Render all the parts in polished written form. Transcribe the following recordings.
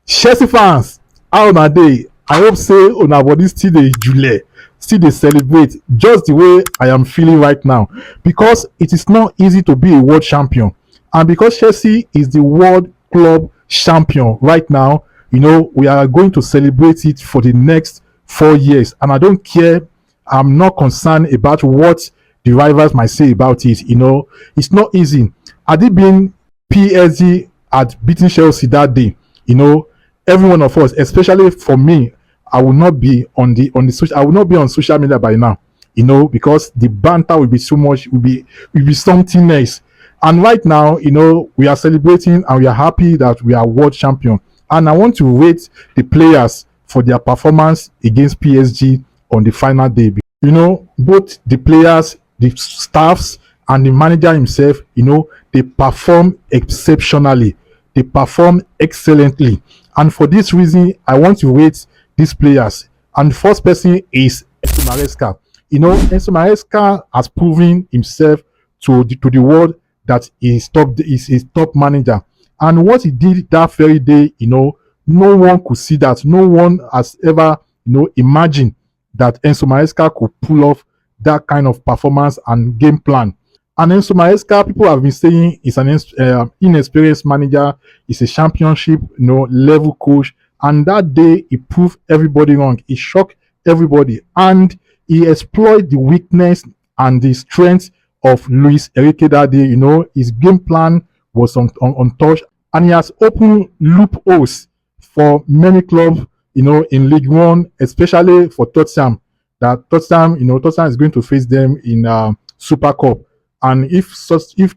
Chelsea fans, how una dey? I hope say una body still dey jule, still dey celebrate just the way I am feeling right now, because it is not easy to be a world champion, and because Chelsea is the world club champion right now, we are going to celebrate it for the next 4 years, and I don't care. I'm not concerned about what the rivals might say about it. It's not easy. Had it been PSG had beaten Chelsea that day, you know, every one of us, especially for me, I will not be on the social. I will not be on social media by now, because the banter will be so much. Will be something else. And right now, we are celebrating and we are happy that we are world champion. And I want to rate the players for their performance against PSG on the final day. Both the players, the staffs, and the manager himself, they perform exceptionally. They perform excellently. And for this reason, I want to rate these players. And the first person is Enzo Maresca. Enzo Maresca has proven himself to the world that is top manager. And what he did that very day, no one could see that. No one has ever, imagined that Enzo Maresca could pull off that kind of performance and game plan. And Enzo Maresca, people have been saying he's an inexperienced manager. He's a championship, level coach. And that day, he proved everybody wrong. He shocked everybody, and he exploited the weakness and the strength of Luis Enrique that day. His game plan was untouched, and he has opened loopholes for many clubs. In League One, especially for Tottenham. That Tottenham is going to face them in Super Cup. And if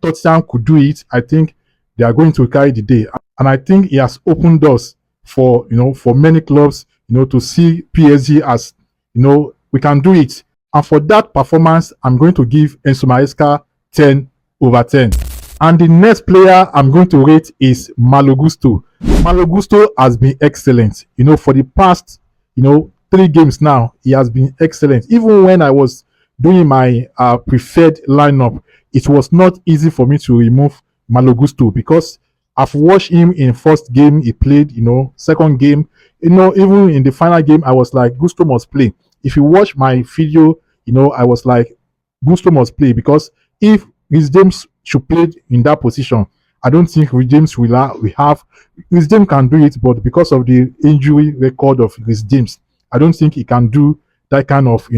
Tottenham could do it, I think they are going to carry the day. And I think he has opened doors for many clubs, to see PSG as, we can do it. And for that performance, I'm going to give Enzo Maresca 10/10. And the next player I'm going to rate is Malo Gusto. Malo Gusto has been excellent. For the past, 3 games now, he has been excellent. Even when I was doing my preferred lineup, it was not easy for me to remove Malo Gusto, because I've watched him in first game he played, second game, even in the final game, I was like, Gusto must play. If you watch my video, I was like, Gusto must play, because if Reece James should play in that position, I don't think Reece James will have. Reece James can do it, but because of the injury record of Reece James, I don't think he can do that kind of,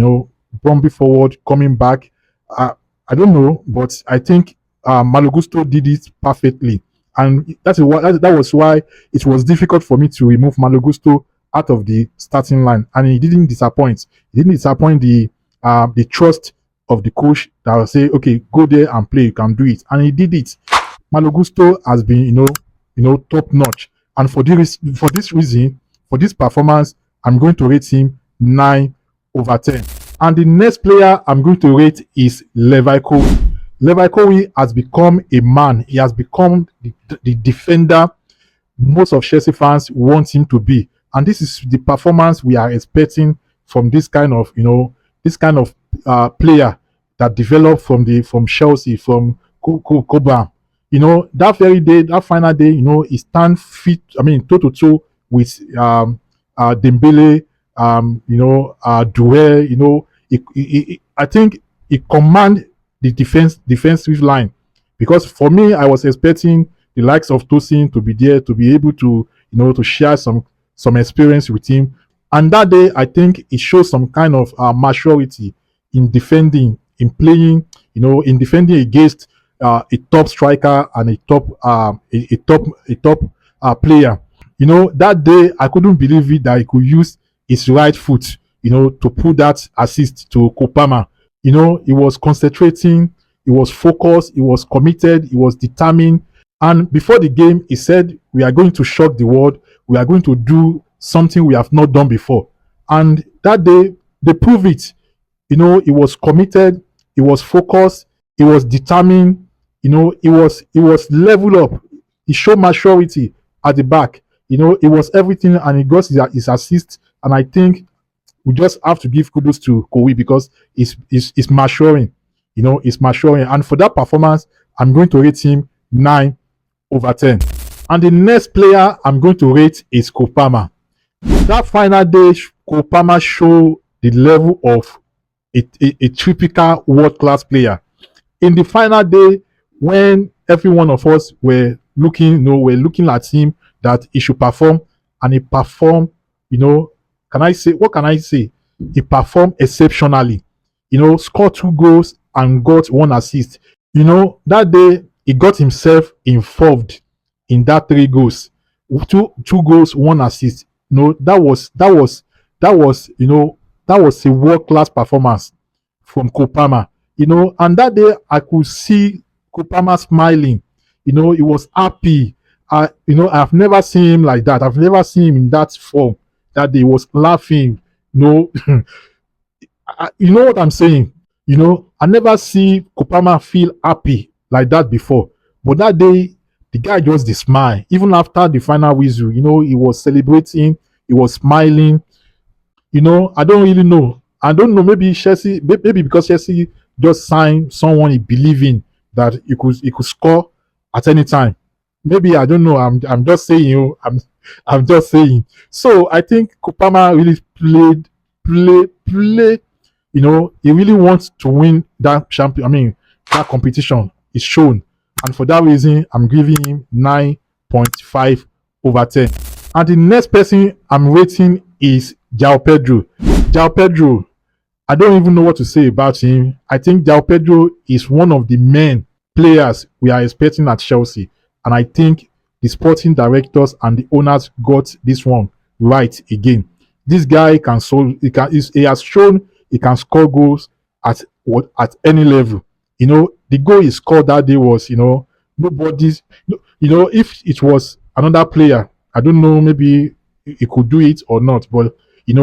bumping forward, coming back. I don't know, but I think Malo Gusto did it perfectly, and that was why it was difficult for me to remove Malo Gusto out of the starting line, and he didn't disappoint. He didn't disappoint the trust of the coach that will say, okay, go there and play, you can do it, and he did it. Malo Gusto has been, top notch, and for this reason, for this performance, I'm going to rate him 9/10. And the next player I'm going to rate is Levi Colwill. Levi Colwill has become a man. He has become the defender most of Chelsea fans want him to be. And this is the performance we are expecting from this kind of, player that developed from Chelsea, from Cobham. That very day, that final day, he stand fit, toe to toe with Dembele, Doué. I think he command the defensive line, because for me, I was expecting the likes of Tosin to be there, to be able to to share some experience with him. And that day, I think it shows some kind of maturity in defending, in playing, in defending against a top striker and a top player. That day I couldn't believe it that he could use his right foot, to put that assist to Kopama. He was concentrating, he was focused, he was committed, he was determined. And before the game, he said, we are going to shock the world. We are going to do something we have not done before. And that day, they proved it. He was committed, he was focused, he was determined, he was level up. He showed maturity at the back. It was everything, and he got his assist. And I think we just have to give kudos to Kowi, because he's maturing. He's maturing. And for that performance, I'm going to rate him 9/10. And the next player I'm going to rate is Kopama. That final day, Kopama showed the level of a typical world class player. In the final day, when every one of us were looking, we're looking at him that he should perform, and he performed, can I say, what can I say? He performed exceptionally, scored 2 goals and got 1 assist. That day he got himself involved in that 3 goals, two goals, 1 assist. That was a world class performance from Kopama. And that day I could see Kopama smiling. He was happy. I've never seen him like that. I've never seen him in that form. That day he was laughing. You know what I'm saying? I never see Kopama feel happy like that before. But that day, the guy just the smile. Even after the final whistle, he was celebrating, he was smiling. I don't really know. I don't know. Maybe Chelsea, maybe because Chelsea just signed someone he believe in that he could score at any time. Maybe I don't know. I'm just saying. I'm just saying. So I think Kopama really play. He really wants to win that champion. I mean, that competition is shown, and for that reason, I'm giving him 9.5/10. And the next person I'm rating is Jao Pedro. Jao Pedro, I don't even know what to say about him. I think Jao Pedro is one of the main players we are expecting at Chelsea. And I think the sporting directors and the owners got this one right again. This guy can solve, he has shown he can score goals at any level. The goal he scored that day was, nobody's, if it was another player, I don't know, maybe he could do it or not, but he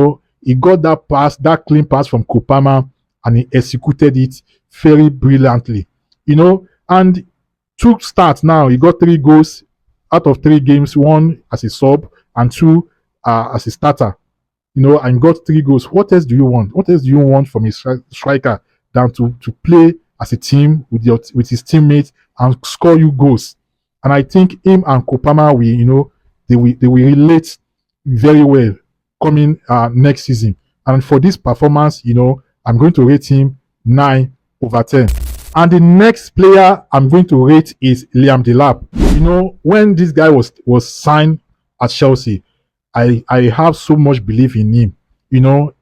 got that pass, that clean pass from Kopama, and he executed it very brilliantly. And 2 starts now. He got 3 goals out of 3 games, one as a sub and two as a starter. And got 3 goals. What else do you want? What else do you want from a striker than to play as a team with his teammates and score you goals? And I think him and Kopama they will relate very well coming next season. And for this performance, I'm going to rate him 9/10. And the next player I'm going to rate is Liam Delap. When this guy was signed at Chelsea, I have so much belief in him.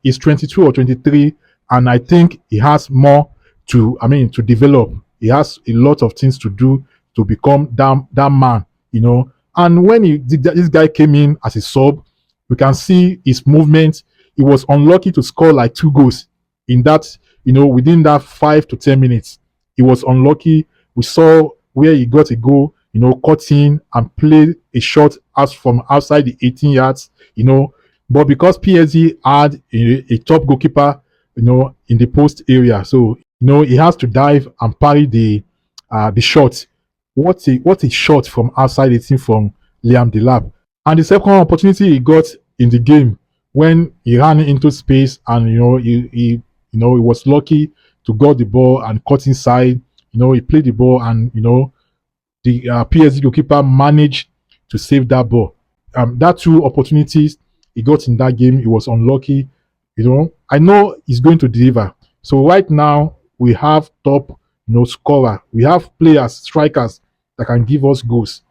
He's 22 or 23, and I think he has more to develop. He has a lot of things to do to become that man. And when this guy came in as a sub, we can see his movement. He was unlucky to score like 2 goals in that, within that 5 to 10 minutes. He was unlucky. We saw where he got a goal, cut in and played a shot out from outside the 18 yards, But because PSG had a top goalkeeper, in the post area, so he has to dive and parry the shot. What a shot from outside the team from Liam Delap. And the second opportunity he got in the game when he ran into space and he was lucky to got the ball and cut inside. He played the ball and the PSG goalkeeper managed to save that ball. That 2 opportunities he got in that game, he was unlucky. I know he's going to deliver. So right now we have top, scorer. We have players, strikers that can give us goals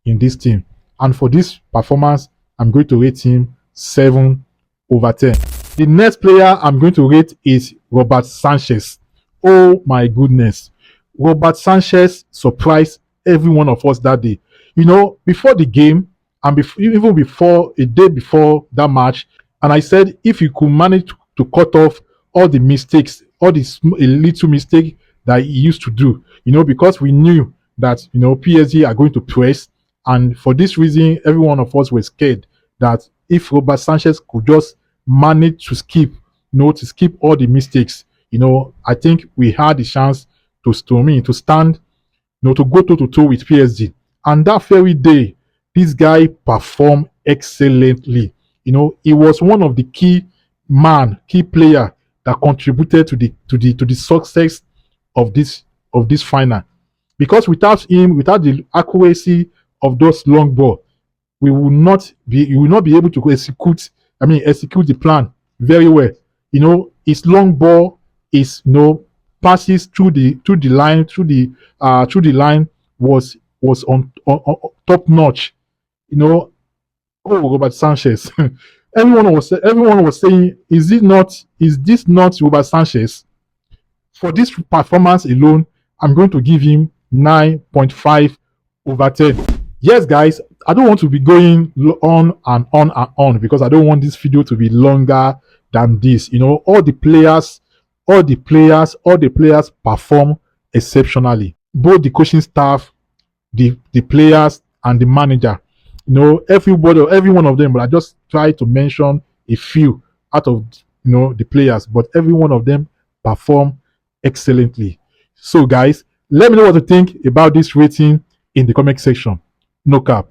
in this team. And for this performance, I'm going to rate him 7/10. The next player I'm going to rate is Robert Sanchez. Oh my goodness. Robert Sanchez surprised every one of us that day. Before the game and even before a day before that match, and I said if you could manage to cut off all the mistakes, all the little mistake that he used to do, because we knew that PSG are going to press, and for this reason, every one of us were scared that if Robert Sanchez could just manage to skip, all the mistakes, I think we had the chance to stand, to go toe to toe with PSG. And that very day, this guy performed excellently. He was one of the key player that contributed to the success of this final. Because without him, without the accuracy of those long ball, you will not be able to execute the plan very well. His long ball is passes through the line was on top notch. You know, oh, Robert Sanchez. Everyone was saying, is this not Robert Sanchez? For this performance alone, I'm going to give him 9.5 over 10. Yes, guys, I don't want to be going on and on and on because I don't want this video to be longer than this. All the players perform exceptionally. Both the coaching staff, the players, and the manager. Every one of them. But I just try to mention a few out of the players, but every one of them perform excellently. So, guys, let me know what you think about this rating in the comment section. No cap.